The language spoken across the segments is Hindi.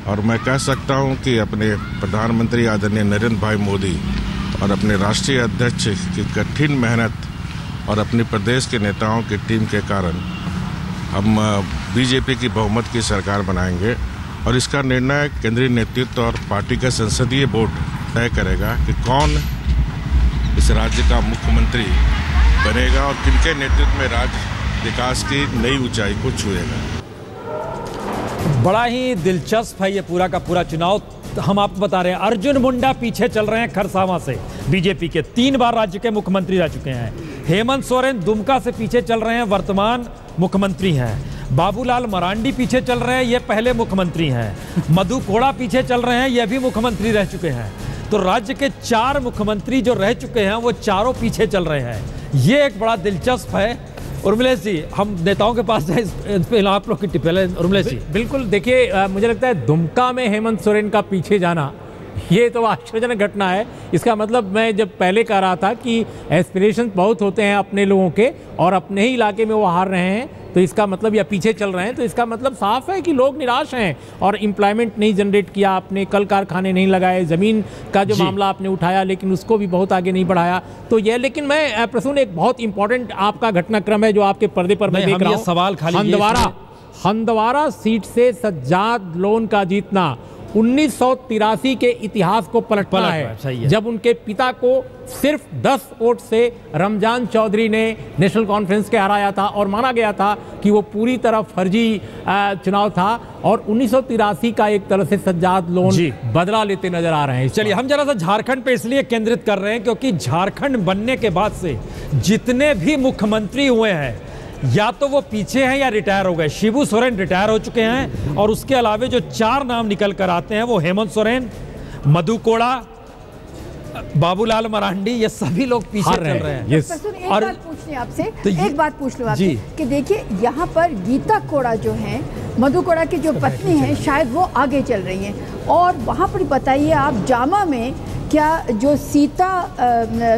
और मैं कह सकता हूं कि अपने प्रधानमंत्री आदरणीय नरेंद्र भाई मोदी और अपने राष्ट्रीय अध्यक्ष की कठिन मेहनत और अपने प्रदेश के नेताओं की टीम के कारण हम बीजेपी की बहुमत की सरकार बनाएंगे और इसका निर्णय केंद्रीय नेतृत्व और पार्टी का संसदीय बोर्ड तय करेगा कि कौन इस राज्य का मुख्यमंत्री बनेगा और किनके नेतृत्व में राज्य विकास की नई ऊंचाई को छुएगा। बड़ा ही दिलचस्प है ये पूरा का पूरा चुनाव। हम आपको बता रहे हैं अर्जुन मुंडा पीछे चल रहे हैं खरसावां से, बीजेपी के 3 बार राज्य के मुख्यमंत्री रह चुके हैं। हेमंत सोरेन दुमका से पीछे चल रहे हैं, वर्तमान मुख्यमंत्री हैं। बाबूलाल मरांडी पीछे चल रहे हैं, ये पहले मुख्यमंत्री हैं। मधु कोड़ा पीछे चल रहे हैं, ये भी मुख्यमंत्री रह चुके हैं। तो राज्य के 4 मुख्यमंत्री जो रह चुके हैं वो चारों पीछे चल रहे हैं। ये एक बड़ा दिलचस्प है। उर्मिलेश जी, हम नेताओं के पास जाए, इस पे आप लोग की टिप्पणी। उर्मिलेश जी, बिल्कुल, देखिए मुझे लगता है दुमका में हेमंत सोरेन का पीछे जाना ये तो आश्चर्यजनक घटना है। इसका मतलब मैं जब पहले कह रहा था कि एस्पिरेशन बहुत होते हैं अपने लोगों के और अपने ही इलाके में वो हार रहे हैं, तो इसका मतलब या पीछे चल रहे हैं, तो इसका मतलब साफ है कि लोग निराश हैं और एम्प्लॉयमेंट नहीं जनरेट किया आपने, कल कारखाने नहीं लगाए, ज़मीन का जो मामला आपने उठाया लेकिन उसको भी बहुत आगे नहीं बढ़ाया। तो ये, लेकिन मैं प्रसून एक बहुत इंपॉर्टेंट आपका घटनाक्रम है जो आपके पर्दे पर मैं देख रहा हूँ। सवाल खाली हंदवाड़ा सीट से सज्जाद लोन का जीतना 1983 के इतिहास को पलटना है, जब उनके पिता को सिर्फ 10 वोट से रमजान चौधरी ने नेशनल कॉन्फ्रेंस के हराया था और माना गया था कि वो पूरी तरह फर्जी चुनाव था और 1983 का एक तरह से सज्जाद लोन बदला लेते नजर आ रहे हैं। चलिए हम जरा सा झारखंड पे इसलिए केंद्रित कर रहे हैं क्योंकि झारखंड बनने के बाद से जितने भी मुख्यमंत्री हुए हैं या तो वो पीछे हैं या रिटायर हो गए। शिबू सोरेन रिटायर हो चुके हैं और उसके अलावे जो 4 नाम निकल कर आते हैं वो हेमंत सोरेन, मधु कोड़ा, बाबूलाल मरांडी, ये सभी लोग पीछे चल रहे हैं। एक बात पूछ लें आपसे, एक बात पूछ लो आपसे कि देखिए यहाँ पर गीता कोड़ा जो है, मधु कोड़ा की जो पत्नी है, शायद वो आगे चल रही हैं और वहाँ पर बताइए आप जामा में क्या जो सीता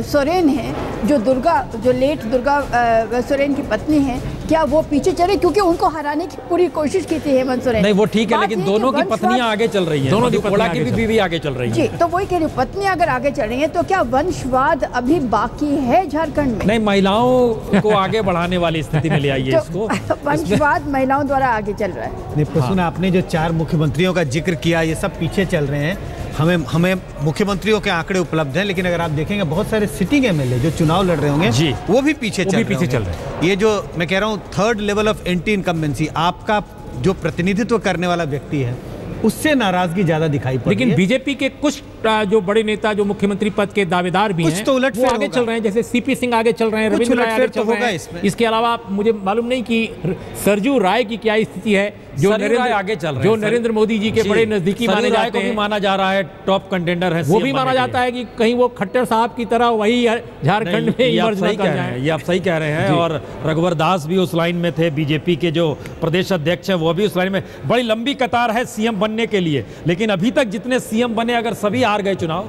सोरेन है, जो लेट दुर्गा सोरेन की पत्नी है, क्या वो पीछे चले क्योंकि उनको हराने की पूरी कोशिश की थी हेमंत सोरेन? नहीं, वो ठीक है, लेकिन दोनों की पत्नियां आगे चल रही हैं, दोनों की कोड़ा की भी बीवी आगे चल रही है। जी, तो वही कह रही हूँ, पत्नियां अगर आगे चल रही हैं तो क्या वंशवाद अभी बाकी है झारखंड में? नहीं, महिलाओं को आगे बढ़ाने वाली स्थिति में ले आइए इसको। वंशवाद महिलाओं द्वारा आगे चल रहा है। प्रसून, आपने जो 4 मुख्यमंत्रियों का जिक्र किया, ये सब पीछे चल रहे हैं। हमें मुख्यमंत्रियों के आंकड़े उपलब्ध हैं, लेकिन अगर आप देखेंगे बहुत सारे सिटिंग एमएलए जो चुनाव लड़ रहे होंगे जी, वो भी पीछे चल रहे हैं। ये जो मैं कह रहा हूँ 3rd level of anti incumbency, आपका जो प्रतिनिधित्व करने वाला व्यक्ति है उससे नाराजगी ज्यादा दिखाई पड़ी। लेकिन बीजेपी के कुछ जो बड़े नेता जो मुख्यमंत्री पद के दावेदार भी हैं, तो उलट वो आगे चल रहे हैं, जैसे सीपी सिंह आगे चल रहे हैं, रविंद्र राय आगे चल रहे हैं। इसके अलावा मुझे मालूम नहीं कि सरजू राय की क्या स्थिति है, जो नरेंद्र मोदी जी के बड़े नजदीकी माने जाते हैं, माना जा रहा है टॉप कंटेंडर है। वो भी माना जाता है कि कहीं वो खट्टर साहब की तरह वही झारखंड में इमर्ज न कर जाए। ये आप सही कह रहे हैं। और रघुवर दास भी उस लाइन में थे, बीजेपी के जो प्रदेश अध्यक्ष है वो भी उस लाइन में। बड़ी लंबी कतार है सीएम बनने के लिए, लेकिन अभी तक जितने सीएम बने अगर सभी हार गए चुनाव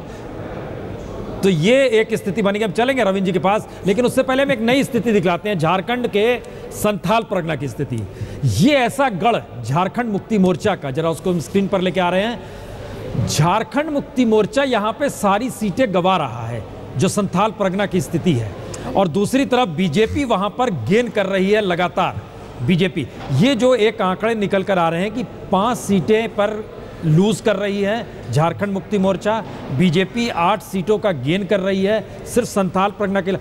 तो ये एक स्थिति बनेगी। हम चलेंगे रविंद्र जी के पास, लेकिन उससे पहले हम एक नई स्थिति दिखलाते हैं, झारखंड के संथाल परगना की स्थिति। ये ऐसा गढ़ झारखंड मुक्ति मोर्चा का, जरा उसको हम स्क्रीन पर लेके आ रहे हैं। झारखंड मुक्ति मोर्चा यहाँ पे सारी सीटें गंवा रहा है, जो संथाल परगना की स्थिति है, और दूसरी तरफ बीजेपी वहां पर गेन कर रही है लगातार। बीजेपी ये जो एक आंकड़े निकल कर आ रहे हैं कि 5 सीटें पर लूज कर रही है झारखंड मुक्ति मोर्चा, बीजेपी 8 सीटों का गेन कर रही है सिर्फ संथाल परगना के।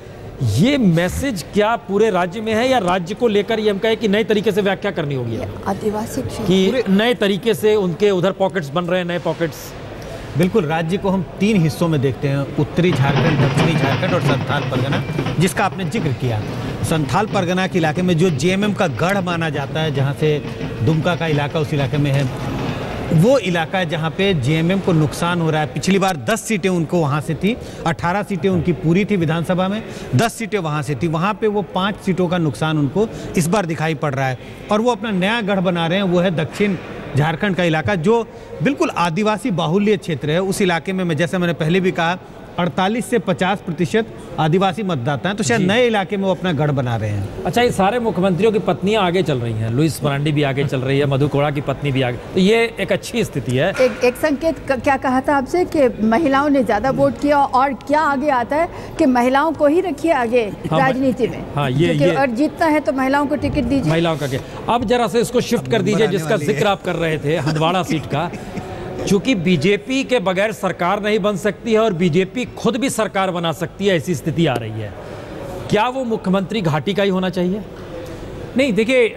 ये मैसेज क्या पूरे राज्य में है या राज्य को लेकर ये हम कहें कि नए तरीके से व्याख्या करनी होगी आदिवासी कि नए तरीके से उनके उधर पॉकेट्स बन रहे हैं, नए पॉकेट्स? बिल्कुल, राज्य को हम 3 हिस्सों में देखते हैं, उत्तरी झारखंड, दक्षिणी झारखंड और संथाल परगना, जिसका आपने जिक्र किया। संथाल परगना के इलाके में जो जेएमएम का गढ़ माना जाता है, जहाँ से दुमका का इलाका उस इलाके में है, वो इलाका है जहाँ पे जेएमएम को नुकसान हो रहा है। पिछली बार 10 सीटें उनको वहाँ से थी, 18 सीटें उनकी पूरी थी विधानसभा में, 10 सीटें वहाँ से थी। वहाँ पे वो 5 सीटों का नुकसान उनको इस बार दिखाई पड़ रहा है और वो अपना नया गढ़ बना रहे हैं, वो है दक्षिण झारखंड का इलाका, जो बिल्कुल आदिवासी बाहुल्य क्षेत्र है। उस इलाके में जैसे मैंने पहले भी कहा 48 से 50% आदिवासी मतदाता हैं, तो शायद नए इलाके में वो अपना गढ़ बना रहे हैं। अच्छा, ये सारे मुख्यमंत्रियों की पत्नियां आगे चल रही हैं, लुइस मरांडी भी आगे चल रही है, मधु कोड़ा की पत्नी भी आगे, तो ये एक अच्छी स्थिति है। एक संकेत क्या कहा था आपसे कि महिलाओं ने ज्यादा वोट किया, और क्या आगे आता है कि महिलाओं को ही रखिए आगे राजनीति में। हाँ, ये और जीतना है तो महिलाओं को टिकट दीजिए। महिलाओं का क्या, अब जरा से इसको शिफ्ट कर दीजिए जिसका जिक्र आप कर रहे थे, हंदवाड़ा सीट का। चूंकि बीजेपी के बगैर सरकार नहीं बन सकती है और बीजेपी खुद भी सरकार बना सकती है, ऐसी स्थिति आ रही है, क्या वो मुख्यमंत्री घाटी का ही होना चाहिए? नहीं, देखिए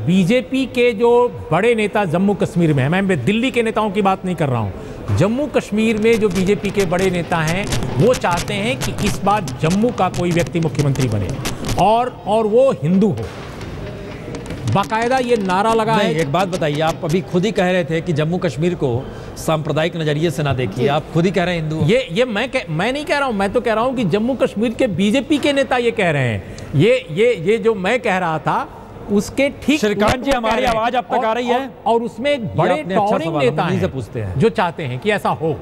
बीजेपी के जो बड़े नेता जम्मू कश्मीर में है, मैं दिल्ली के नेताओं की बात नहीं कर रहा हूँ, जम्मू कश्मीर में जो बीजेपी के बड़े नेता हैं वो चाहते हैं कि इस बार जम्मू का कोई व्यक्ति मुख्यमंत्री बने और वो हिंदू हो। बाकायदा ये नारा लगा है। एक बात बताइए, आप अभी खुद ही कह रहे थे कि जम्मू कश्मीर को सांप्रदायिक नजरिए से ना देखिए, आप खुद ही कह रहे हैं हिंदू। ये मैं नहीं कह रहा हूं, मैं तो कह रहा हूं कि जम्मू कश्मीर के बीजेपी के नेता ये कह रहे हैं। ये जो मैं कह रहा था उसके ठीक श्रीकांत जी, हमारी आवाज अब तक आ रही है और उसमें एक बड़े टॉरिंग नेता हैं पूछते हैं जो चाहते हैं कि ऐसा हो।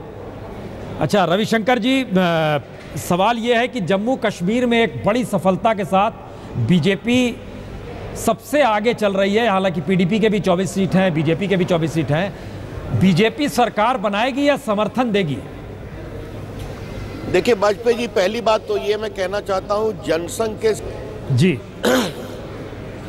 अच्छा रविशंकर जी, सवाल यह है कि जम्मू कश्मीर में एक बड़ी सफलता के साथ बीजेपी सबसे आगे चल रही है, हालांकि पीडीपी के भी 24 सीट हैं, बीजेपी के भी 24 सीट हैं। बीजेपी सरकार बनाएगी या समर्थन देगी? देखिए वाजपेयी जी, पहली बात तो ये मैं कहना चाहता हूं, जनसंघ के जी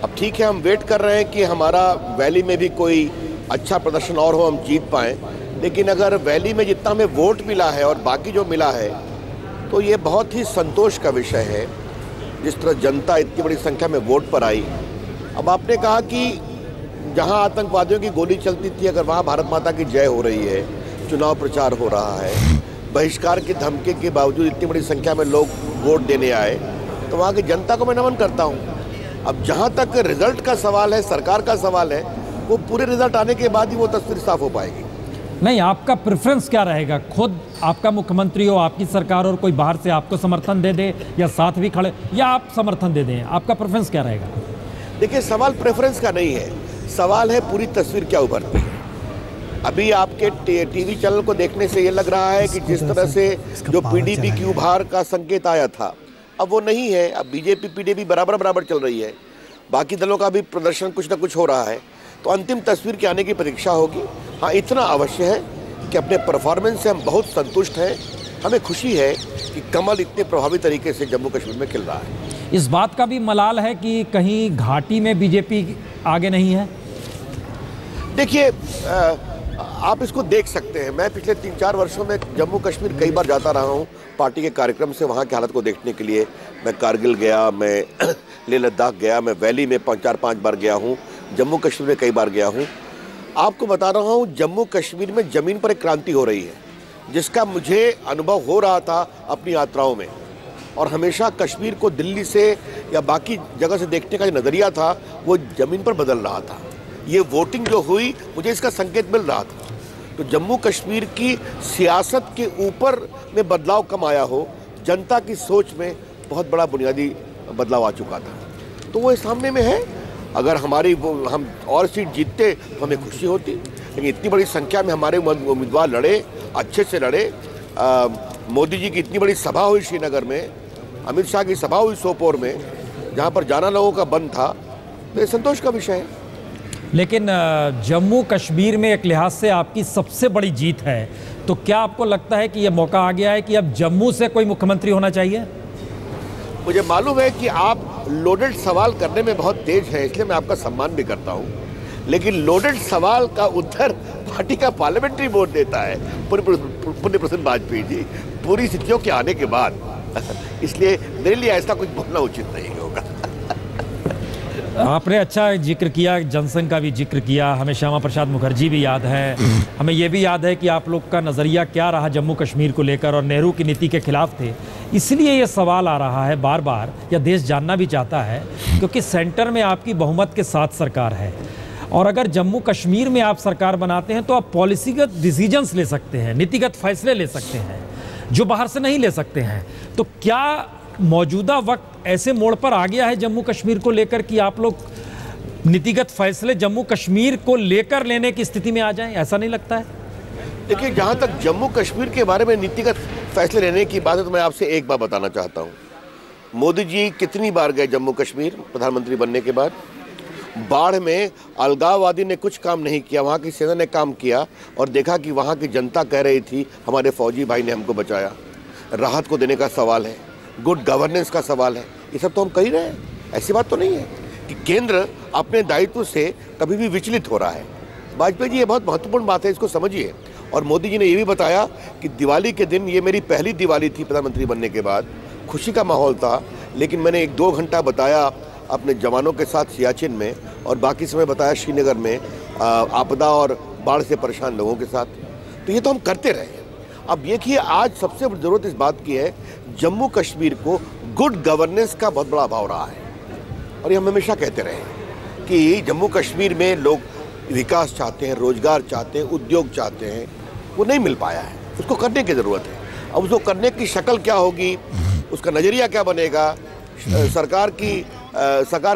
अब ठीक है, हम वेट कर रहे हैं कि हमारा वैली में भी कोई अच्छा प्रदर्शन और हो, हम जीत पाएं। लेकिन अगर वैली में जितना हमें वोट मिला है और बाकी जो मिला है, तो ये बहुत ही संतोष का विषय है, जिस तरह जनता इतनी बड़ी संख्या में वोट पर आई। अब आपने कहा कि जहां आतंकवादियों की गोली चलती थी, अगर वहां भारत माता की जय हो रही है, चुनाव प्रचार हो रहा है, बहिष्कार की धमकी के बावजूद इतनी बड़ी संख्या में लोग वोट देने आए, तो वहां की जनता को मैं नमन करता हूं। अब जहां तक रिजल्ट का सवाल है, सरकार का सवाल है, वो पूरे रिजल्ट आने के बाद ही वो तस्वीर साफ हो पाएगी। नहीं, आपका प्रेफरेंस क्या रहेगा? खुद आपका मुख्यमंत्री हो, आपकी सरकार और कोई बाहर से आपको समर्थन दे दे या साथ भी खड़े, या आप समर्थन दे दें, आपका प्रेफरेंस क्या रहेगा? देखिए, सवाल प्रेफरेंस का नहीं है, सवाल है पूरी तस्वीर क्या उभरती है। अभी आपके टीवी चैनल को देखने से ये लग रहा है कि जिस तरह से जो पीडीपी की उभार का संकेत आया था, अब वो नहीं है। अब बीजेपी पीडीपी बराबर चल रही है, बाकी दलों का भी प्रदर्शन कुछ ना कुछ हो रहा है, तो अंतिम तस्वीर के आने की प्रतीक्षा होगी। हाँ, इतना अवश्य है कि अपने परफॉर्मेंस से हम बहुत संतुष्ट हैं। हमें खुशी है कि कमल इतने प्रभावी तरीके से जम्मू कश्मीर में खिल रहा है। इस बात का भी मलाल है कि कहीं घाटी में बीजेपी आगे नहीं है? देखिए, आप इसको देख सकते हैं, मैं पिछले 3-4 वर्षों में जम्मू कश्मीर कई बार जाता रहा हूँ पार्टी के कार्यक्रम से, वहाँ की हालत को देखने के लिए। मैं कारगिल गया, मैं लेह लद्दाख गया, मैं वैली में 4-5 बार गया हूँ, जम्मू कश्मीर में कई बार गया हूँ। आपको बता रहा हूँ, जम्मू कश्मीर में ज़मीन पर एक क्रांति हो रही है, जिसका मुझे अनुभव हो रहा था अपनी यात्राओं में। और हमेशा कश्मीर को दिल्ली से या बाकी जगह से देखने का जो नज़रिया था, वो ज़मीन पर बदल रहा था। ये वोटिंग जो हुई, मुझे इसका संकेत मिल रहा था। तो जम्मू कश्मीर की सियासत के ऊपर में बदलाव कम आया हो, जनता की सोच में बहुत बड़ा बुनियादी बदलाव आ चुका था, तो वो सामने में है। अगर हम और सीट जीतते तो हमें खुशी होती, लेकिन इतनी बड़ी संख्या में हमारे उम्मीदवार लड़े, अच्छे से लड़े। मोदी जी की इतनी बड़ी सभा हुई श्रीनगर में, अमित शाह की सभा हुई सोपोर में, जहाँ पर जाना लोगों का बंद था, तो ये संतोष का विषय है। लेकिन जम्मू कश्मीर में एक लिहाज से आपकी सबसे बड़ी जीत है, तो क्या आपको लगता है कि यह मौका आ गया है कि अब जम्मू से कोई मुख्यमंत्री होना चाहिए? मुझे मालूम है कि आप लोडेड सवाल करने में बहुत तेज हैं, इसलिए मैं आपका सम्मान भी करता हूं, लेकिन लोडेड सवाल का उत्तर पार्टी का पार्लियामेंट्री बोर्ड देता है, पुण्य प्रसन्न वाजपेयी जी, पूरी स्थितियों के आने के बाद। इसलिए मेरे लिए ऐसा कुछ बोलना उचित नहीं होगा। आपने अच्छा जिक्र किया, जनसंघ का भी जिक्र किया, हमें श्यामा प्रसाद मुखर्जी भी याद है, हमें यह भी याद है कि आप लोग का नज़रिया क्या रहा जम्मू कश्मीर को लेकर, और नेहरू की नीति के खिलाफ थे। इसलिए ये सवाल आ रहा है बार बार, या देश जानना भी चाहता है, क्योंकि सेंटर में आपकी बहुमत के साथ सरकार है, और अगर जम्मू कश्मीर में आप सरकार बनाते हैं तो आप पॉलिसीगत डिसीजंस ले सकते हैं, नीतिगत फैसले ले सकते हैं, जो बाहर से नहीं ले सकते हैं। तो क्या मौजूदा वक्त ऐसे मोड़ पर आ गया है जम्मू कश्मीर को लेकर कि आप लोग नीतिगत फैसले जम्मू कश्मीर को लेकर लेने की स्थिति में आ जाएं? ऐसा नहीं लगता है? देखिए, जहाँ तक जम्मू कश्मीर के बारे में नीतिगत फैसले लेने की बात है तो मैं आपसे एक बात बताना चाहता हूँ। मोदी जी कितनी बार गए जम्मू कश्मीर प्रधानमंत्री बनने के बाद? बाढ़ में अलगाववादी ने कुछ काम नहीं किया, वहाँ की सेना ने काम किया और देखा कि वहाँ की जनता कह रही थी हमारे फौजी भाई ने हमको बचाया। राहत को देने का सवाल है, गुड गवर्नेंस का सवाल है, ये सब तो हम कर ही रहे हैं। ऐसी बात तो नहीं है कि केंद्र अपने दायित्व से कभी भी विचलित हो रहा है। वाजपेयी जी, ये बहुत महत्वपूर्ण बात है, इसको समझिए। और मोदी जी ने ये भी बताया कि दिवाली के दिन, ये मेरी पहली दिवाली थी प्रधानमंत्री बनने के बाद, खुशी का माहौल था, लेकिन मैंने 1-2 घंटा बताया अपने जवानों के साथ सियाचिन में और बाकी समय बताया श्रीनगर में आपदा और बाढ़ से परेशान लोगों के साथ। तो ये तो हम करते रहे। अब देखिए, आज सबसे बड़ी ज़रूरत इस बात की है, जम्मू कश्मीर को गुड गवर्नेंस का बहुत बड़ा अभाव रहा है। और ये हम हमेशा कहते रहे कि जम्मू कश्मीर में लोग विकास चाहते हैं, रोजगार चाहते हैं, उद्योग चाहते हैं, वो नहीं मिल पाया है। उसको करने की ज़रूरत है। अब उसको करने की शक्ल क्या होगी, उसका नज़रिया क्या बनेगा, सरकार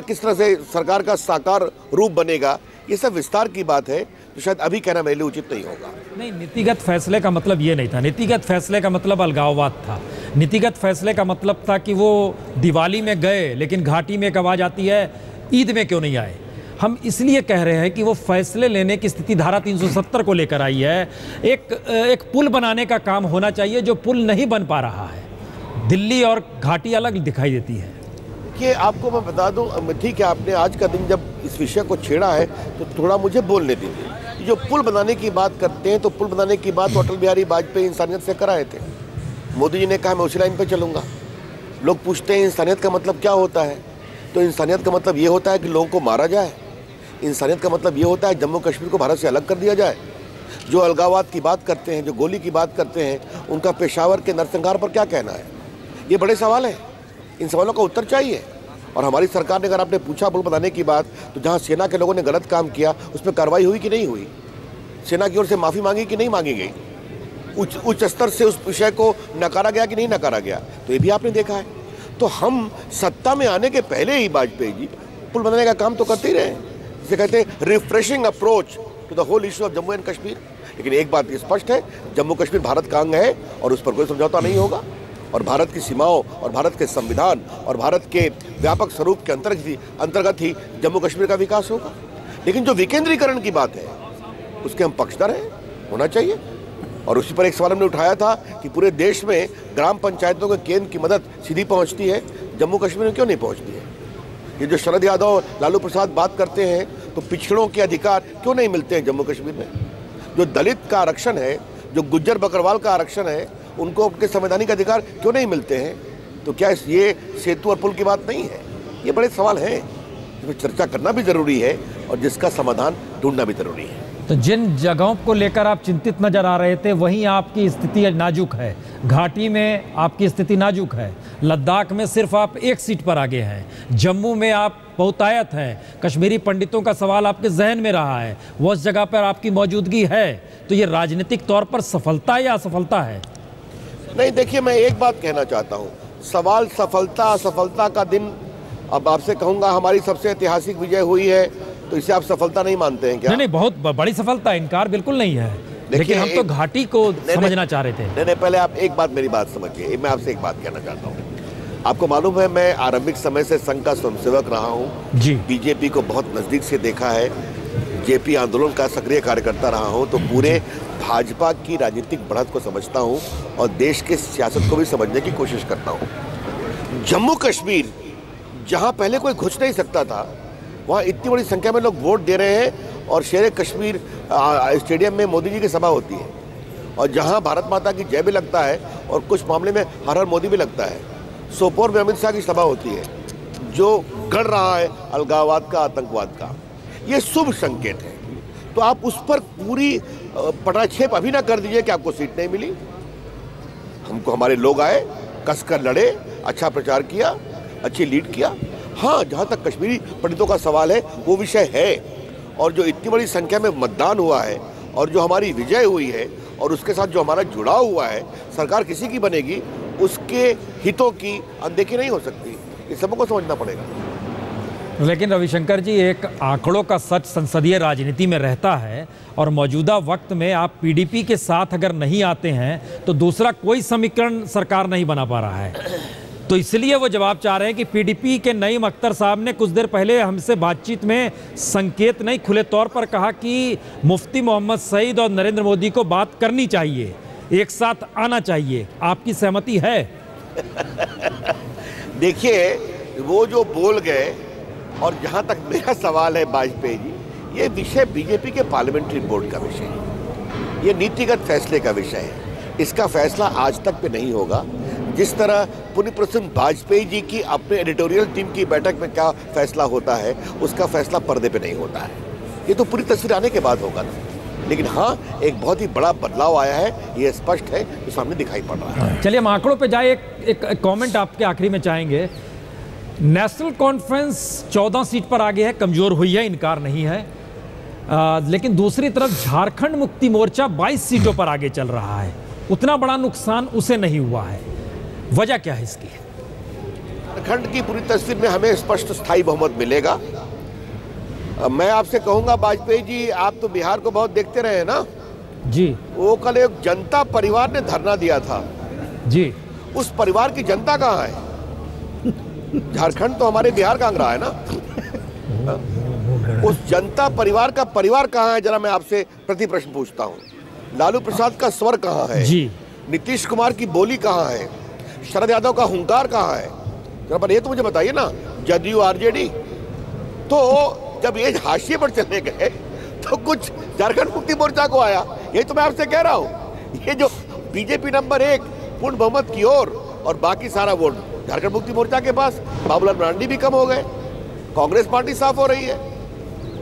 किस तरह से सरकार का साकार रूप बनेगा, ये सब विस्तार की बात है, तो शायद अभी कहना मेरे लिए उचित नहीं होगा। नहीं, नीतिगत फैसले का मतलब ये नहीं था। नीतिगत फैसले का मतलब अलगाववाद था। नीतिगत फैसले का मतलब था कि वो दिवाली में गए, लेकिन घाटी में एक आवाज़ आती है ईद में क्यों नहीं आए। हम इसलिए कह रहे हैं कि वो फैसले लेने की स्थिति धारा 370 को लेकर आई है। एक पुल बनाने का काम होना चाहिए, जो पुल नहीं बन पा रहा है। दिल्ली और घाटी अलग दिखाई देती है। कि आपको मैं बता दूं, ठीक है, आपने आज का दिन जब इस विषय को छेड़ा है तो थोड़ा मुझे बोलने दीजिए। जो पुल बनाने की बात करते हैं, तो पुल बनाने की बात अटल बिहारी वाजपेयी इंसानियत से कराए थे। मोदी जी ने कहा मैं उसी लाइन पे चलूँगा। लोग पूछते हैं इंसानियत का मतलब क्या होता है, तो इंसानियत का मतलब ये होता है कि लोगों को मारा जाए। इंसानियत का मतलब ये होता है जम्मू कश्मीर को भारत से अलग कर दिया जाए। जो अलगाववाद की बात करते हैं, जो गोली की बात करते हैं, उनका पेशावर के नरसंहार पर क्या कहना है? ये बड़े सवाल हैं, इन सवालों का उत्तर चाहिए। और हमारी सरकार ने, अगर आपने पूछा पुल बनाने की बात, तो जहाँ सेना के लोगों ने गलत काम किया उस पर कार्रवाई हुई कि नहीं हुई? सेना की ओर से माफ़ी मांगी कि नहीं मांगी गई? उच्च स्तर से उस विषय को नकारा गया कि नहीं नकारा गया? तो ये भी आपने देखा है। तो हम सत्ता में आने के पहले ही वाजपेयी जी पुल बनाने का काम तो करते ही रहे। जिसे कहते हैं refreshing approach to the whole issue of Jammu and Kashmir. लेकिन एक बात स्पष्ट है, जम्मू कश्मीर भारत का अंग है और उस पर कोई समझौता नहीं होगा। और भारत की सीमाओं और भारत के संविधान और भारत के व्यापक स्वरूप के अंतर्गत ही जम्मू कश्मीर का विकास होगा। लेकिन जो विकेंद्रीकरण की बात है, उसके हम पक्षधर हैं, होना चाहिए। और उसी पर एक सवाल हमने उठाया था कि पूरे देश में ग्राम पंचायतों के केंद्र की मदद सीधी पहुंचती है, जम्मू कश्मीर में क्यों नहीं पहुंचती है? ये जो शरद यादव, लालू प्रसाद बात करते हैं, तो पिछड़ों के अधिकार क्यों नहीं मिलते हैं जम्मू कश्मीर में? जो दलित का आरक्षण है, जो गुज्जर बकरवाल का आरक्षण है, उनको उनके संवैधानिक अधिकार क्यों नहीं मिलते हैं? तो क्या ये सेतु और पुल की बात नहीं है? ये बड़े सवाल हैं जिसमें चर्चा करना भी जरूरी है और जिसका समाधान ढूंढना भी जरूरी है। तो जिन जगहों को लेकर आप चिंतित नजर आ रहे थे, वहीं आपकी स्थिति नाजुक है। घाटी में आपकी स्थिति नाजुक है, लद्दाख में सिर्फ आप एक सीट पर आगे हैं, जम्मू में आप बहुतायत हैं, कश्मीरी पंडितों का सवाल आपके जहन में रहा है, वो उस जगह पर आपकी मौजूदगी है। तो ये राजनीतिक तौर पर सफलता या असफलता है? नहीं, देखिए, मैं एक बात कहना चाहता हूँ, सवाल सफलता असफलता का दिन, अब आपसे कहूँगा हमारी सबसे ऐतिहासिक विजय हुई है, तो इसे आप सफलता नहीं मानते हैं क्या? नहीं, बहुत बड़ी सफलता, इनकार बिल्कुल नहीं है, लेकिन हम तो घाटी को समझना चाह रहे थे। नहीं, पहले आप एक बात मेरी बात समझिए। मैं आपसे एक बात कहना चाहता हूँ। आपको मालूम है, मैं आरंभिक समय से संघ का स्वयंसेवक रहा हूँ जी। बीजेपी को बहुत नजदीक से देखा है, जेपी आंदोलन का सक्रिय कार्यकर्ता रहा हूँ, तो पूरे भाजपा की राजनीतिक बढ़त को समझता हूँ और देश के सियासत को भी समझने की कोशिश करता हूँ। जम्मू कश्मीर, जहाँ पहले कोई घुस नहीं सकता था, वहाँ इतनी बड़ी संख्या में लोग वोट दे रहे हैं और शेर कश्मीर स्टेडियम में मोदी जी की सभा होती है, और जहाँ भारत माता की जय भी लगता है और कुछ मामले में हर हर मोदी भी लगता है। सोपोर में अमित शाह की सभा होती है, जो गढ़ रहा है अलगाववाद का, आतंकवाद का। ये शुभ संकेत है। तो आप उस पर पूरी पटाक्षेप अभी ना कर दीजिए कि आपको सीट नहीं मिली। हमको हमारे लोग आए, कसकर लड़े, अच्छा प्रचार किया, अच्छी लीड किया। हाँ, जहाँ तक कश्मीरी पंडितों का सवाल है, वो विषय है, और जो इतनी बड़ी संख्या में मतदान हुआ है और जो हमारी विजय हुई है और उसके साथ जो हमारा जुड़ाव हुआ है, सरकार किसी की बनेगी, उसके हितों की अनदेखी नहीं हो सकती। इस सबको समझना पड़ेगा। लेकिन रविशंकर जी, एक आंकड़ों का सच संसदीय राजनीति में रहता है और मौजूदा वक्त में आप पीडीपी के साथ अगर नहीं आते हैं तो दूसरा कोई समीकरण सरकार नहीं बना पा रहा है। तो इसलिए वो जवाब चाह रहे हैं कि पीडीपी के नईम अख्तर साहब ने कुछ देर पहले हमसे बातचीत में संकेत नहीं, खुले तौर पर कहा कि मुफ्ती मोहम्मद सईद और नरेंद्र मोदी को बात करनी चाहिए, एक साथ आना चाहिए। आपकी सहमति है? देखिए, वो जो बोल गए, और जहां तक मेरा सवाल है वाजपेयी जी, ये विषय बीजेपी के पार्लियामेंट्री बोर्ड का विषय है, ये नीतिगत फैसले का विषय है। इसका फैसला आज तक पे नहीं होगा। जिस तरह पुण्य प्रसन्न वाजपेयी जी की अपने एडिटोरियल टीम की बैठक में क्या फैसला होता है, उसका फैसला पर्दे पे नहीं होता है। ये तो पूरी तस्वीर आने के बाद होगा ना। लेकिन हाँ, एक बहुत ही बड़ा बदलाव आया है, ये स्पष्ट है, जो सामने दिखाई पड़ रहा है। चलिए हम आंकड़ों पे जाए, एक कमेंट आपके आखिरी में चाहेंगे। नेशनल कॉन्फ्रेंस 14 सीट पर आगे है, कमजोर हुई है, इनकार नहीं है, लेकिन दूसरी तरफ झारखंड मुक्ति मोर्चा 22 सीटों पर आगे चल रहा है। उतना बड़ा नुकसान उसे नहीं हुआ है, वजह क्या है इसकी? झारखंड की पूरी तस्वीर में हमें स्पष्ट स्थायी बहुमत मिलेगा। मैं आपसे कहूंगा वाजपेयी जी, आप तो बिहार को बहुत देखते रहे हैं ना जी। वो कल एक जनता परिवार ने धरना दिया था जी, उस परिवार की जनता कहाँ है? झारखंड तो हमारे बिहार का अंग रहा है ना। उस जनता परिवार का परिवार कहाँ है? जरा मैं आपसे प्रति प्रश्न पूछता हूँ। लालू प्रसाद का स्वर कहाँ है जी? नीतीश कुमार की बोली कहाँ है? शरद यादव का हुंकार कहाँ है? जरा पर ये तो मुझे बताइए ना। जदयू आरजेडी तो जब ये हाशिए पर चले गए तो कुछ झारखंड मुक्ति मोर्चा को आया। यही तो मैं आपसे कह रहा हूँ, ये जो बीजेपी नंबर 1 पूर्ण बहुमत की ओर और बाकी सारा वोट झारखंड मुक्ति मोर्चा के पास, बाबूलाल मरांडी भी कम हो गए, कांग्रेस पार्टी साफ हो रही है।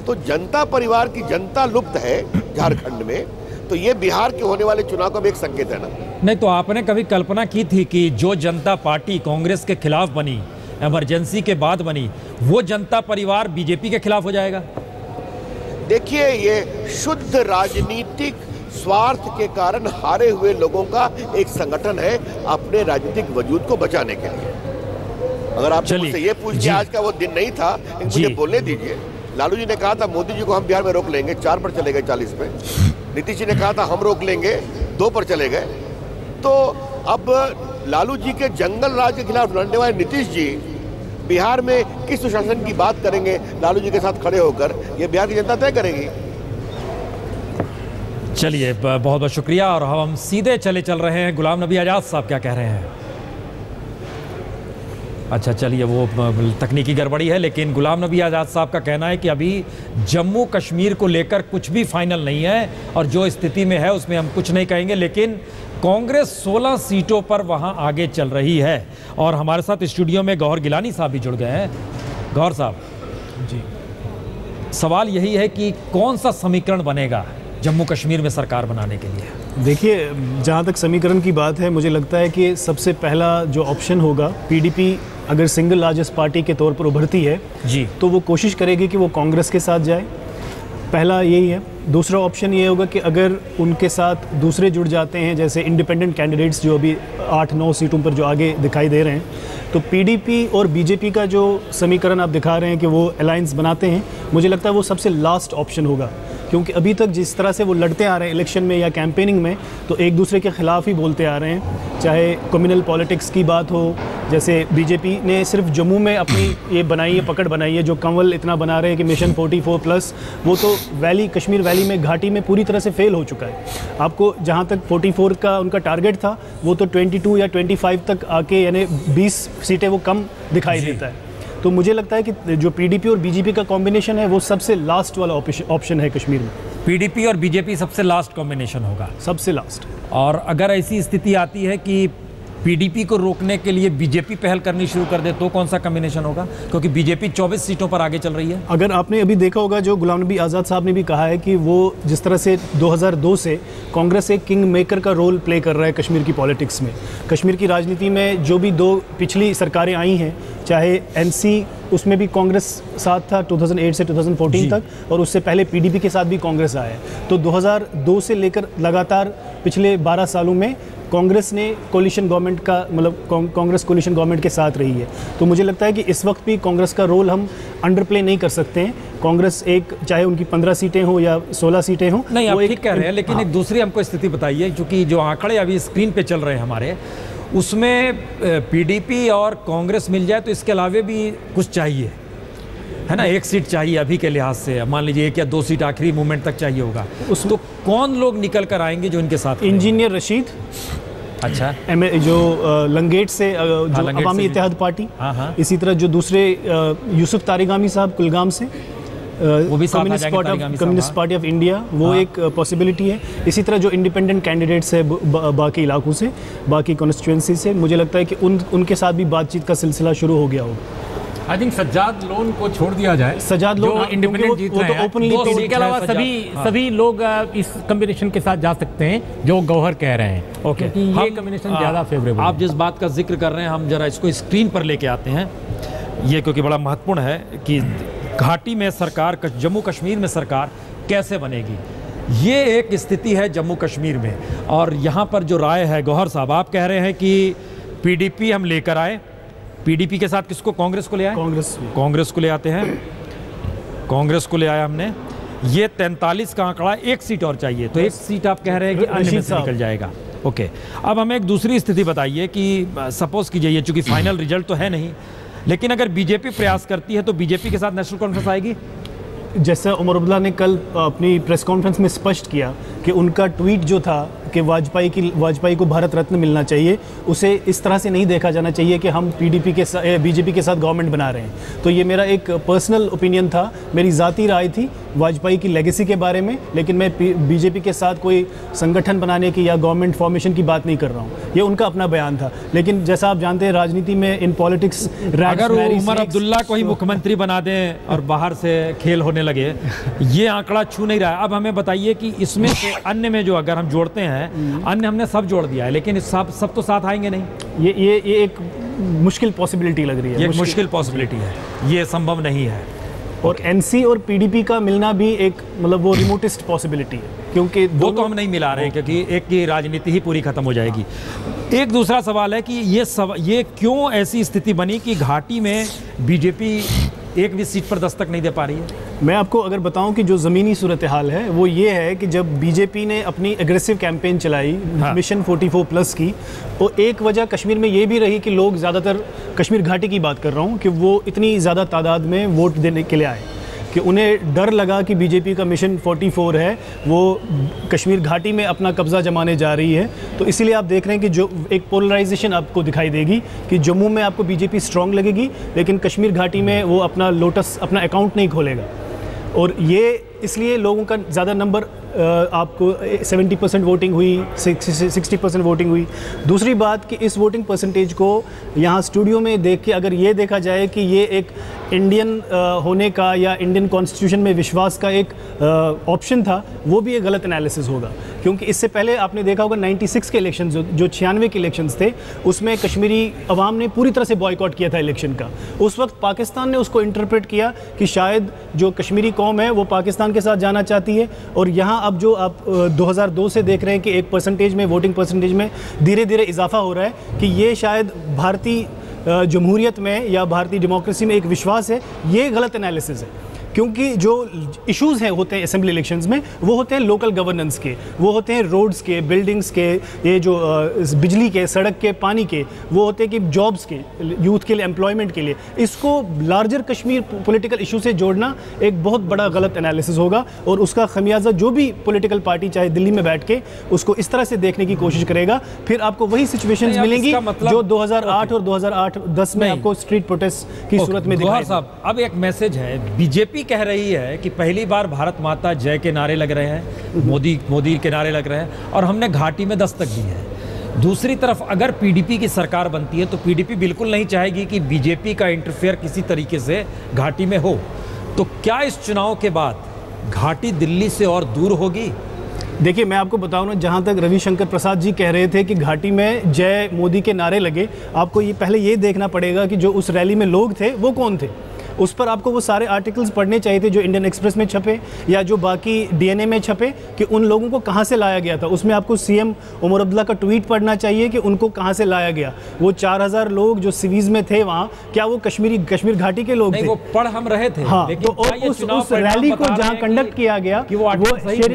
तो जनता परिवार की जनता लुप्त है झारखंड में, तो ये बिहार के होने वाले चुनाव का भी एक संकेत है ना। नहीं तो आपने कभी कल्पना की थी कि जो जनता पार्टी कांग्रेस के खिलाफ बनी, इमरजेंसी के बाद बनी, वो जनता परिवार बीजेपी के खिलाफ हो जाएगा? देखिए, ये शुद्ध राजनीतिक स्वार्थ के कारण हारे हुए लोगों का एक संगठन है अपने राजनीतिक वजूद को बचाने के लिए। अगर आप मुझसे ये पूछिए, आज का वो दिन नहीं था, मुझे बोलने दीजिए। लालू जी ने कहा था मोदी जी को हम बिहार में रोक लेंगे, 4 पर चले गए 40 पे। नीतीश जी ने कहा था हम रोक लेंगे, 2 पर चले गए। तो अब लालू जी के जंगल राज के खिलाफ लड़ने वाले नीतीश जी बिहार में किस सुशासन की बात करेंगे लालू जी के साथ खड़े होकर, ये बिहार की जनता तय करेगी। चलिए, बहुत बहुत शुक्रिया। और हम सीधे चल रहे हैं, गुलाम नबी आज़ाद साहब क्या कह रहे हैं? अच्छा चलिए, वो तकनीकी गड़बड़ी है, लेकिन गुलाम नबी आज़ाद साहब का कहना है कि अभी जम्मू कश्मीर को लेकर कुछ भी फाइनल नहीं है और जो स्थिति में है उसमें हम कुछ नहीं कहेंगे, लेकिन कांग्रेस 16 सीटों पर वहां आगे चल रही है। और हमारे साथ स्टूडियो में गौहर गिलानी साहब भी जुड़ गए हैं। गौहर साहब जी, सवाल यही है कि कौन सा समीकरण बनेगा जम्मू कश्मीर में सरकार बनाने के लिए? देखिए, जहाँ तक समीकरण की बात है, मुझे लगता है कि सबसे पहला जो ऑप्शन होगा, पीडीपी अगर सिंगल लार्जेस्ट पार्टी के तौर पर उभरती है जी, तो वो कोशिश करेगी कि वो कांग्रेस के साथ जाए। पहला यही है। दूसरा ऑप्शन ये होगा कि अगर उनके साथ दूसरे जुड़ जाते हैं, जैसे इंडिपेंडेंट कैंडिडेट्स जो अभी 8-9 सीटों पर जो आगे दिखाई दे रहे हैं, तो पीडीपी और बीजेपी का जो समीकरण आप दिखा रहे हैं कि वो अलायंस बनाते हैं, मुझे लगता है वो सबसे लास्ट ऑप्शन होगा। क्योंकि अभी तक जिस तरह से वो लड़ते आ रहे हैं इलेक्शन में या कैंपेनिंग में, तो एक दूसरे के खिलाफ ही बोलते आ रहे हैं। चाहे कम्युनल पॉलिटिक्स की बात हो, जैसे बीजेपी ने सिर्फ जम्मू में अपनी ये बनाई है, पकड़ बनाई है, जो कंवल इतना बना रहे हैं कि मिशन 44+, वो तो वैली, कश्मीर वैली में, घाटी में पूरी तरह से फेल हो चुका है। आपको जहाँ तक 44 का उनका टारगेट था, वो तो 22 या 25 तक आके, यानी 20 सीटें वो कम दिखाई देता है। तो मुझे लगता है कि जो पीडीपी और बीजेपी का कॉम्बिनेशन है, वो सबसे लास्ट वाला ऑप्शन है कश्मीर में। पीडीपी और बीजेपी सबसे लास्ट कॉम्बिनेशन होगा, सबसे लास्ट। और अगर ऐसी स्थिति आती है कि पीडीपी को रोकने के लिए बीजेपी पहल करनी शुरू कर दे, तो कौन सा कॉम्बिनेशन होगा? क्योंकि बीजेपी 24 सीटों पर आगे चल रही है। अगर आपने अभी देखा होगा, जो गुलाम नबी आज़ाद साहब ने भी कहा है कि वो जिस तरह से 2002 से कांग्रेस एक किंग मेकर का रोल प्ले कर रहा है कश्मीर की पॉलिटिक्स में। कश्मीर की राजनीति में जो भी 2 पिछली सरकारें आई हैं, चाहे एनसी, उसमें भी कांग्रेस साथ था 2008 से 2014 तक, और उससे पहले पीडीपी के साथ भी कांग्रेस आया है। तो 2002 से लेकर लगातार पिछले 12 सालों में कांग्रेस ने कोलिशन गवर्नमेंट का मतलब कांग्रेस कोलिशन गवर्नमेंट के साथ रही है। तो मुझे लगता है कि इस वक्त भी कांग्रेस का रोल हम अंडर प्ले नहीं कर सकते हैं। कांग्रेस एक चाहे उनकी 15 सीटें हो या 16 सीटें हो, नहीं आप ठीक कह रहे हैं, लेकिन एक दूसरी हमको स्थिति बताइए, क्योंकि जो आंकड़े अभी स्क्रीन पे चल रहे हैं हमारे, उसमें पीडीपी और कांग्रेस मिल जाए तो इसके अलावे भी कुछ चाहिए, है ना, एक सीट चाहिए अभी के लिहाज से, मान लीजिए 1 या 2 सीट आखिरी मूवमेंट तक चाहिए होगा। तो कौन लोग निकल कर आएंगे जो इनके साथ? इंजीनियर रशीद, अच्छा, जो लंगेट से जो अवामी इत्तेहाद पार्टी, इसी तरह जो दूसरे यूसुफ तारिगामी साहब कुलगाम से, वो भी कम्युनिस्ट पार्टी ऑफ इंडिया, वो एक पॉसिबिलिटी है। इसी तरह जो इंडिपेंडेंट कैंडिडेट्स है बाकी इलाकों से, बाकी कॉन्स्टिट्यूएंसी से, मुझे लगता है कि उनके साथ भी बातचीत का सिलसिला शुरू हो गया होगा। आई थिंक सज्जाद लोन को छोड़ दिया जाए, सज्जाद लोन इंडिपेंडेंट जीत रहे हैं, इसके अलावा सभी लोग इस कॉम्बिनेशन के साथ जा सकते हैं जो गौहर कह रहे हैं। ओके, ये कॉम्बिनेशन ज़्यादा फेवरेबल। आप जिस बात का जिक्र कर रहे हैं, हम जरा इसको स्क्रीन पर लेके आते हैं, ये क्योंकि बड़ा महत्वपूर्ण है कि घाटी में सरकार, जम्मू कश्मीर में सरकार कैसे बनेगी। ये एक स्थिति है जम्मू कश्मीर में, और यहाँ पर जो राय है, गौहर साहब आप कह रहे हैं कि पीडीपी हम लेकर आए, पीडीपी के साथ किसको? कांग्रेस को ले आए, कांग्रेस को ले आते हैं, कांग्रेस को ले आया हमने। ये 43 का आंकड़ा, 1 सीट और चाहिए, तो 1 सीट आप कह रहे हैं कि अन्य में से निकल जाएगा। ओके, अब हमें एक दूसरी स्थिति बताइए कि सपोज कीजिए, चूंकि फाइनल रिजल्ट तो है नहीं, लेकिन अगर बीजेपी प्रयास करती है तो बीजेपी के साथ नेशनल कॉन्फ्रेंस आएगी। जैसा उमर अब्दुल्ला ने कल अपनी प्रेस कॉन्फ्रेंस में स्पष्ट किया कि उनका ट्वीट जो था कि वाजपेयी को भारत रत्न मिलना चाहिए, उसे इस तरह से नहीं देखा जाना चाहिए कि हम बीजेपी के साथ गवर्नमेंट बना रहे हैं। तो ये मेरा एक पर्सनल ओपिनियन था, मेरी ज़ाती राय थी वाजपेयी की लेगेसी के बारे में, लेकिन मैं बीजेपी के साथ कोई संगठन बनाने की या गवर्नमेंट फॉर्मेशन की बात नहीं कर रहा हूँ। ये उनका अपना बयान था, लेकिन जैसा आप जानते हैं राजनीति में, इन पॉलिटिक्स, अगर उमर अब्दुल्ला को ही मुख्यमंत्री बना दें और बाहर से खेल होने लगे, ये आंकड़ा छू नहीं रहा है। अब हमें बताइए कि इसमें से अन्य में जो अगर हम जोड़ते हैं, अन्य हमने सब जोड़ दिया है, लेकिन सब तो साथ आएंगे नहीं। ये एक मुश्किल पॉसिबिलिटी लग रही है, ये मुश्किल पॉसिबिलिटी है, ये संभव नहीं है। और एनसी और पीडीपी का मिलना भी एक मतलब वो रिमोटेस्ट पॉसिबिलिटी है, क्योंकि वो तो हम नहीं मिला रहे हैं, क्योंकि एक की राजनीति ही पूरी खत्म हो जाएगी। एक दूसरा सवाल है कि ये क्यों ऐसी स्थिति बनी कि घाटी में बीजेपी एक भी सीट पर दस्तक नहीं दे पा रही है? मैं आपको अगर बताऊं कि जो ज़मीनी सूरत हाल है वो ये है कि जब बीजेपी ने अपनी एग्रेसिव कैंपेन चलाई, मिशन 44+ की, तो एक वजह कश्मीर में ये भी रही कि लोग ज़्यादातर, कश्मीर घाटी की बात कर रहा हूँ, कि वो इतनी ज़्यादा तादाद में वोट देने के लिए आए कि उन्हें डर लगा कि बीजेपी का मिशन 44 है, वो कश्मीर घाटी में अपना कब्ज़ा जमाने जा रही है। तो इसीलिए आप देख रहे हैं कि जो एक पोलराइजेशन आपको दिखाई देगी कि जम्मू में आपको बीजेपी स्ट्रांग लगेगी, लेकिन कश्मीर घाटी में वो अपना अपना अकाउंट नहीं खोलेगा। और ये इसलिए लोगों का ज़्यादा नंबर, आपको 70% वोटिंग हुई, 60% वोटिंग हुई। दूसरी बात कि इस वोटिंग परसेंटेज को यहाँ स्टूडियो में देख के अगर ये देखा जाए कि ये एक इंडियन होने का या इंडियन कॉन्स्टिट्यूशन में विश्वास का एक ऑप्शन था, वो भी एक गलत एनालिसिस होगा। क्योंकि इससे पहले आपने देखा होगा 96 के इलेक्शन, जो 96 के इलेक्शंस थे, उसमें कश्मीरी अवाम ने पूरी तरह से बॉयकॉट किया था इलेक्शन का। उस वक्त पाकिस्तान ने उसको इंटरप्रेट किया कि शायद जो कश्मीरी कौम है वो पाकिस्तान के साथ जाना चाहती है। और यहाँ अब जो आप 2002 से देख रहे हैं कि एक परसेंटेज में, वोटिंग परसेंटेज में धीरे धीरे इजाफा हो रहा है कि ये शायद भारतीय जमहूरियत में या भारतीय डेमोक्रेसी में एक विश्वास है। ये गलत एनालिसिस है, क्योंकि जो इश्यूज़ हैं होते हैं असेंबली इलेक्शंस में, वो होते हैं लोकल गवर्नेंस के, वो होते हैं रोड्स के, बिल्डिंग्स के, ये जो बिजली के, सड़क के, पानी के, वो होते हैं कि जॉब्स के, यूथ के लिए, एम्प्लॉयमेंट के लिए। इसको लार्जर कश्मीर पॉलिटिकल इशू से जोड़ना एक बहुत बड़ा गलत एनालिसिस होगा, और उसका खमियाजा जो भी पॉलिटिकल पार्टी चाहे दिल्ली में बैठ के उसको इस तरह से देखने की कोशिश करेगा, फिर आपको वही सिचुएशंस मिलेंगी जो 2008 और 2008-10 में आपको स्ट्रीट प्रोटेस्ट की सूरत में दिखाई। साहब, अब एक मैसेज है, बीजेपी कह रही है कि पहली बार भारत माता जय के नारे लग रहे हैं, मोदी के नारे लग रहे हैं, और हमने घाटी में दस्तक दी है। दूसरी तरफ अगर पीडीपी की सरकार बनती है तो पीडीपी बिल्कुल नहीं चाहेगी कि बीजेपी का इंटरफेयर किसी तरीके से घाटी में हो। तो क्या इस चुनाव के बाद घाटी दिल्ली से और दूर होगी? देखिए, मैं आपको बताऊं ना, जहां तक रविशंकर प्रसाद जी कह रहे थे कि घाटी में जय मोदी के नारे लगे, आपको ये पहले ये देखना पड़ेगा कि जो उस रैली में लोग थे वो कौन थे। उस पर आपको वो सारे आर्टिकल्स पढ़ने चाहिए थे जो इंडियन एक्सप्रेस में छपे या जो बाकी डीएनए में छपे कि उन लोगों को कहाँ से लाया गया था। उसमें आपको सीएम उमर अब्दुल्ला का ट्वीट पढ़ना चाहिए कि उनको कहाँ से लाया गया। वो 4000 लोग जो सिवीज में थे वहाँ, क्या वो कश्मीर घाटी के लोग थे? वो पढ़ हम रहे थे। हाँ, तो उस रैली को जहाँ कंडक्ट किया गया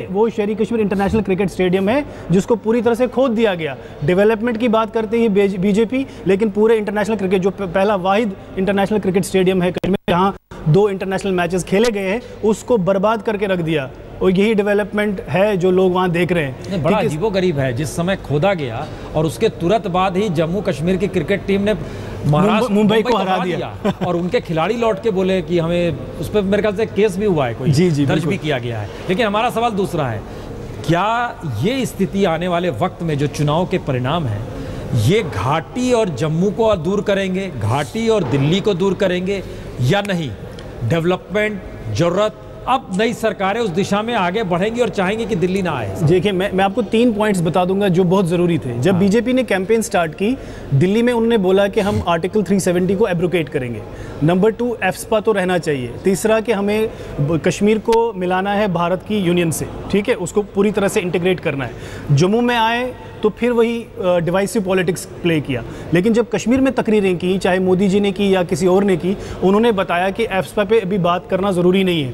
वो शेरी कश्मीर इंटरनेशनल क्रिकेट स्टेडियम है जिसको पूरी तरह से खोद दिया गया। डेवलपमेंट की बात करते ही बीजेपी, लेकिन पूरे इंटरनेशनल क्रिकेट जो पहला वाहिद इंटरनेशनल क्रिकेट स्टेडियम है कश्मीर जहाँ 2 इंटरनेशनल मैचेस खेले गए हैं उसको बर्बाद करके रख दिया। और यही डेवलपमेंट है जो लोग वहाँ देख रहे हैं। बड़ा अजीबोगरीब है, जिस समय खोदा गया और उसके तुरंत बाद ही जम्मू कश्मीर की क्रिकेट टीम ने महाराष्ट्र मुंबई को हरा दिया और उनके खिलाड़ी लौट के बोले कि हमें उस पर मेरे ख्याल से केस भी हुआ है, कोई जी दर्ज भी किया गया है। लेकिन हमारा सवाल दूसरा है, क्या ये स्थिति आने वाले वक्त में जो चुनाव के परिणाम है ये घाटी और जम्मू को दूर करेंगे, घाटी और दिल्ली को दूर करेंगे या नहीं? डेवलपमेंट जरूरत, अब नई सरकारें उस दिशा में आगे बढ़ेंगी और चाहेंगी कि दिल्ली ना आए। देखिए, मैं आपको 3 पॉइंट्स बता दूंगा जो बहुत ज़रूरी थे। जब बीजेपी ने कैंपेन स्टार्ट की दिल्ली में, उन्होंने बोला कि हम आर्टिकल 370 को एब्रोगेट करेंगे। नंबर 2, एफस्पा तो रहना चाहिए। तीसरा कि हमें कश्मीर को मिलाना है भारत की यूनियन से, ठीक है, उसको पूरी तरह से इंटीग्रेट करना है। जम्मू में आए तो फिर वही डिवाइसिव पॉलिटिक्स प्ले किया। लेकिन जब कश्मीर में तकरीरें की, चाहे मोदी जी ने की या किसी और ने की, उन्होंने बताया कि एफस्पा पे अभी बात करना ज़रूरी नहीं है।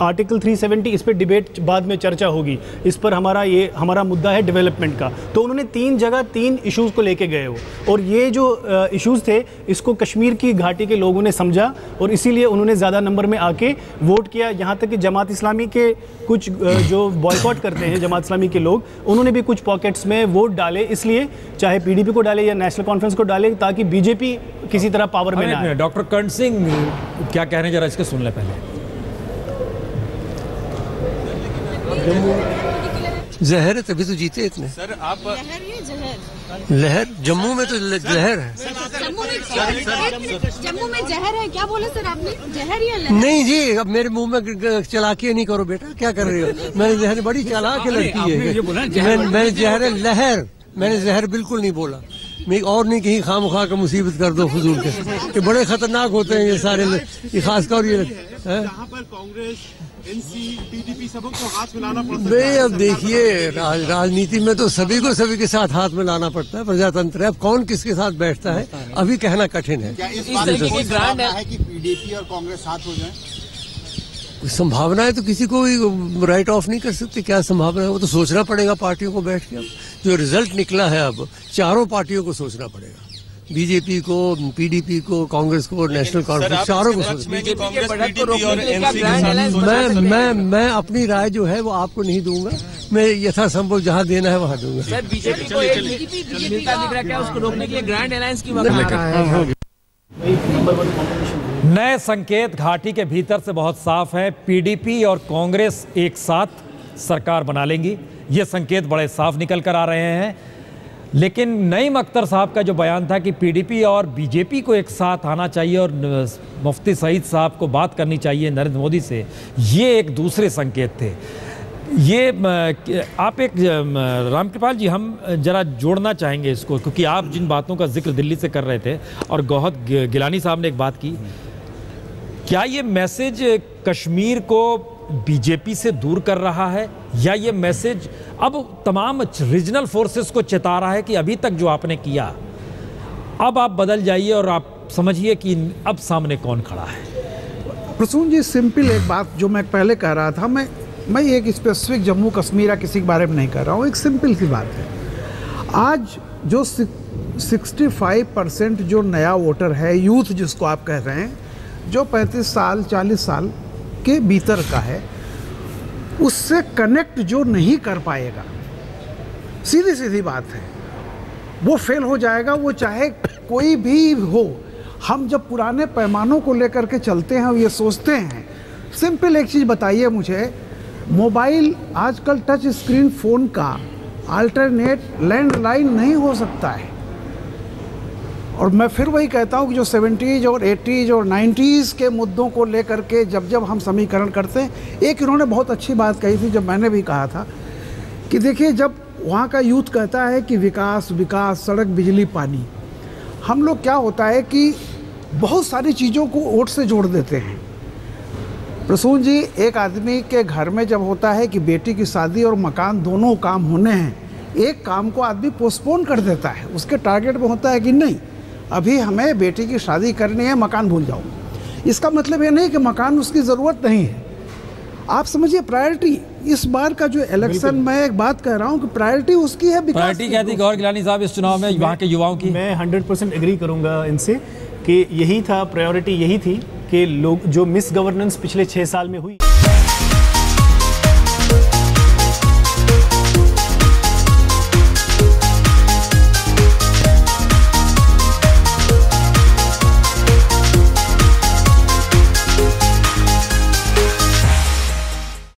आर्टिकल 370 इस पर डिबेट बाद में चर्चा होगी, इस पर हमारा मुद्दा है डेवलपमेंट का। तो उन्होंने 3 जगह 3 इश्यूज़ को लेके गए हो, और ये जो इश्यूज़ थे इसको कश्मीर की घाटी के लोगों ने समझा और इसीलिए उन्होंने ज़्यादा नंबर में आके वोट किया। यहाँ तक कि जमात इस्लामी के कुछ जो बॉयकॉट करते हैं जमात इस्लामी के लोग, उन्होंने भी कुछ पॉकेट्स में वोट डाले, इसलिए चाहे पीडीपी को डाले या नेशनल कॉन्फ्रेंस को डाले, ताकि बीजेपी किसी तरह पावर में ना आए। डॉक्टर कर्ण सिंह क्या कह रहे हैं, जरा इसके सुन ले पहले। जहर है तभी तो जीते इतने। सर आप लहर जम्मू में तो जहर है। जम्मू में जहर है, क्या बोले सर आपने? जहर या लहर? नहीं जी, अब मेरे मुंह में चालाकी नहीं करो बेटा, क्या कर रही हो? मैंने जहर बड़ी चालाक लड़की है। मैंने जहर है लहर, मैंने जहर बिल्कुल नहीं बोला। मैं और नहीं कहीं खामखा का मुसीबत कर दो फजूल के, ये बड़े खतरनाक होते हैं ये सारे, ये खासकर ये यहाँ पर कांग्रेस, एनसी, पीडीपी सबको तो हाथ मिलाना पड़ता है। नहीं, अब देखिए राजनीति में तो सभी को सभी के साथ हाथ मिलाना पड़ता है, प्रजातंत्र है। अब कौन किसके साथ बैठता है अभी कहना कठिन है। क्या इस बात की संभावना है कि पीडीपी और कांग्रेस साथ हो जाए? संभावना है तो किसी को भी राइट ऑफ नहीं कर सकते। क्या संभावना है वो तो सोचना पड़ेगा पार्टियों को बैठ के। अब जो रिजल्ट निकला है अब चारों पार्टियों को सोचना पड़ेगा, बीजेपी को, पीडीपी को, कांग्रेस को, नेशनल कॉन्फ्रेंस, चारों को सोचना। मैं अपनी राय जो है वो आपको नहीं दूंगा, मैं यथासंभव जहां देना है वहां दूंगा। सर बीजेपी को एक मिलता दिख रहा है, क्या उसको रोकने के लिए ग्रैंड अलायंस की बात? नए संकेत घाटी के भीतर से बहुत साफ है। पीडीपी और कांग्रेस एक साथ सरकार बना लेंगी, ये संकेत बड़े साफ निकल कर आ रहे हैं। लेकिन नईम अख्तर साहब का जो बयान था कि पीडीपी और बीजेपी को एक साथ आना चाहिए और मुफ्ती सईद साहब को बात करनी चाहिए नरेंद्र मोदी से, ये एक दूसरे संकेत थे। ये आप एक रामकृपाल जी, हम जरा जोड़ना चाहेंगे इसको, क्योंकि आप जिन बातों का जिक्र दिल्ली से कर रहे थे और गौहर गिलानी साहब ने एक बात की, क्या ये मैसेज कश्मीर को बीजेपी से दूर कर रहा है या ये मैसेज अब तमाम रीजनल फोर्सेस को चेता रहा है कि अभी तक जो आपने किया अब आप बदल जाइए और आप समझिए कि अब सामने कौन खड़ा है? प्रसून जी, सिंपल एक बात जो मैं पहले कह रहा था, मैं एक स्पेसिफिक जम्मू कश्मीर या किसी के बारे में नहीं कर रहा हूँ, एक सिंपल सी बात है। आज जो 65% जो नया वोटर है, यूथ जिसको आप कह रहे हैं, जो 35 साल 40 साल के भीतर का है, उससे कनेक्ट जो नहीं कर पाएगा, सीधी सीधी बात है, वो फेल हो जाएगा, वो चाहे कोई भी हो। हम जब पुराने पैमानों को लेकर के चलते हैं और ये सोचते हैं, सिंपल एक चीज़ बताइए मुझे, मोबाइल आजकल टच स्क्रीन फ़ोन का अल्टरनेट लैंडलाइन नहीं हो सकता है। और मैं फिर वही कहता हूँ कि जो 70s और 80s और 90s के मुद्दों को लेकर के जब हम समीकरण करते हैं, एक इन्होंने बहुत अच्छी बात कही थी, जब मैंने भी कहा था कि देखिए, जब वहाँ का यूथ कहता है कि विकास विकास, सड़क, बिजली, पानी, हम लोग क्या होता है कि बहुत सारी चीज़ों को वोट से जोड़ देते हैं। प्रसून जी, एक आदमी के घर में जब होता है कि बेटी की शादी और मकान दोनों काम होने हैं, एक काम को आदमी पोस्टपोन कर देता है, उसके टारगेट में होता है कि नहीं अभी हमें बेटी की शादी करनी है, मकान भूल जाओ। इसका मतलब ये नहीं कि मकान उसकी ज़रूरत नहीं है। आप समझिए प्रायोरिटी, इस बार का जो इलेक्शन, मैं एक बात कह रहा हूँ कि प्रायोरिटी उसकी है। प्रायोरिटी क्या थी गौहर गिलानी साहब इस चुनाव में वहाँ के युवाओं की? मैं 100% एग्री करूँगा इनसे कि यही था, प्रायोरिटी यही थी कि लोग जो मिस गवर्नेंस पिछले 6 साल में हुई।